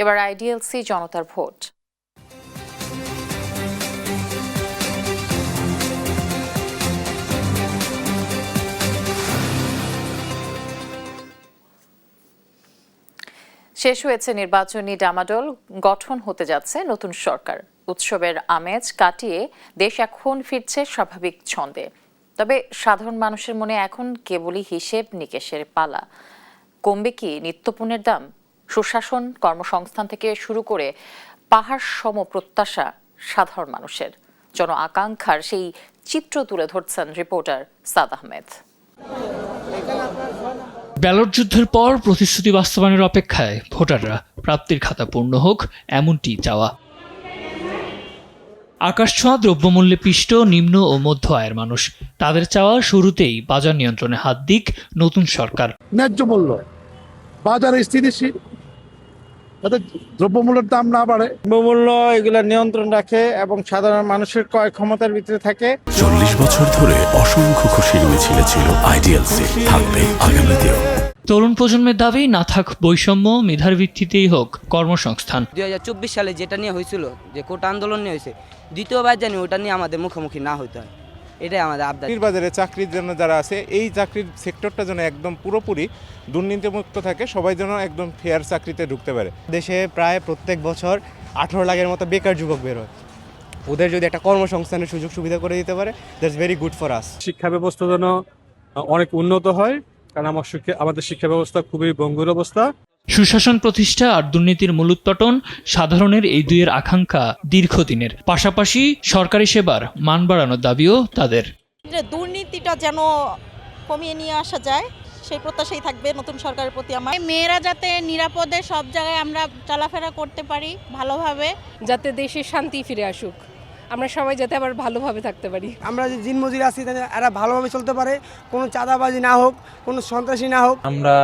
এবার আইডিএলসি জনতার ভোট। শেষ হয়েছে নির্বাচনী ডামাডোল, গঠন হতে যাচ্ছে নতুন সরকার। উৎসবের আমেজ কাটিয়ে দেশ এখন ফিরছে স্বাভাবিক ছন্দে। তবে সাধারণ মানুষের মনে এখন কেবলই হিসেব নিকেশের পালা। কমবে কি নিত্যপণ্যের দাম? সুশাসন, কর্মসংস্থান থেকে শুরু করে পাহাড় সম প্রত্যাশা সাধারণ মানুষের। জন আকাঙ্ক্ষার সেই চিত্র তুলে ধরছেন রিপোর্টার সাদ আহমেদ। ব্যালট যুদ্ধের পর প্রতিশ্রুতি বাস্তবায়নের অপেক্ষায় ভোটাররা। প্রাপ্তির খাতা পূর্ণ হোক এমনটি চাওয়া। আকাশছোঁয়া দ্রব্যমূল্যে পিষ্ট নিম্ন ও মধ্য আয়ের মানুষ। তাদের চাওয়া শুরুতেই বাজার নিয়ন্ত্রণে হাত দিক নতুন সরকার। ন্যায্য মূল্য, বাজারে স্থিতিশীল, যাতে দ্রব্যমূল্যের দাম না বাড়ে, দ্রব্যমূল্য এগুলা নিয়ন্ত্রণ রাখে এবং সাধারণ মানুষের ক্রয় ক্ষমতার ভিতরে থাকে। 40 বছর ধরে অসংখ্য খুশির মিছিলে ছিল আইডিএলসি, থাকবে আগামীতেও। তরুণ প্রজন্মের দাবি না থাক বৈষম্য, মেধার ভিত্তিতেই হোক কর্মসংস্থান। 2024 সালে যেটা নিয়ে হয়েছিল, যে কোটা আন্দোলন নিয়ে হয়েছে, দ্বিতীয়বার জানি ওটা নিয়ে আমাদের মুখোমুখি না হইতে হয়, এটাই আমাদের আবদার। বাজারে চাকরির জন্য যারা আছে, এই চাকরির সেক্টরটা যেন একদম পুরোপুরি দুর্নীতিমুক্ত থাকে, সবাই যেন একদম ফেয়ার চাকরিতে ঢুকতে পারে। দেশে প্রায় প্রত্যেক বছর 18 লাখের মতো বেকার যুবক বের হয়। ওদের যদি একটা কর্মসংস্থানের সুযোগ সুবিধা করে দিতে পারে, that's very good for us. শিক্ষা ব্যবস্থা যেন অনেক উন্নত হয়, কারণ আমাদের শিক্ষা ব্যবস্থা খুবই ভঙ্গুর অবস্থা। সুশাসন প্রতিষ্ঠা আর দুর্নীতির মূলোৎপাটন সাধারণের এই দুইয়ের আকাঙ্ক্ষা দীর্ঘদিনের। পাশাপাশি সরকারি সেবার মান বাড়ানোর দাবিও তাদের। দুর্নীতিটা যেন কমিয়ে নিয়ে আসা যায়, সেই প্রত্যাশাই থাকবে নতুন সরকারের প্রতি আমার। মেয়েরা যাতে নিরাপদে সব জায়গায় আমরা চলাফেরা করতে পারি ভালোভাবে, যাতে দেশে শান্তি ফিরে আসুক, আমরা সবাই যাতে আবার ভালোভাবে থাকতে পারি। আমরা যে দিনমজুরি আছি এরা ভালোভাবে চলতে পারে, কোনো চাঁদাবাজি না হোক, কোনো সন্ত্রাসী না হোক। আমরা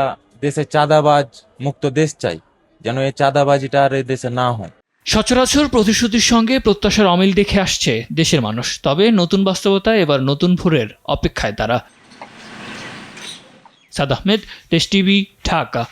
দেশে চাঁদাবাজ মুক্ত দেশ চাই, যেন এই চাঁদাবাজিটা আর এই দেশে না হয়। সচরাচর প্রতিশ্রুতির সঙ্গে প্রত্যাশার অমিল দেখে আসছে দেশের মানুষ। তবে নতুন বাস্তবতায় এবার নতুন ভোরের অপেক্ষায় তারা। সাদ আহমেদ, দেশ টিভি, ঢাকা।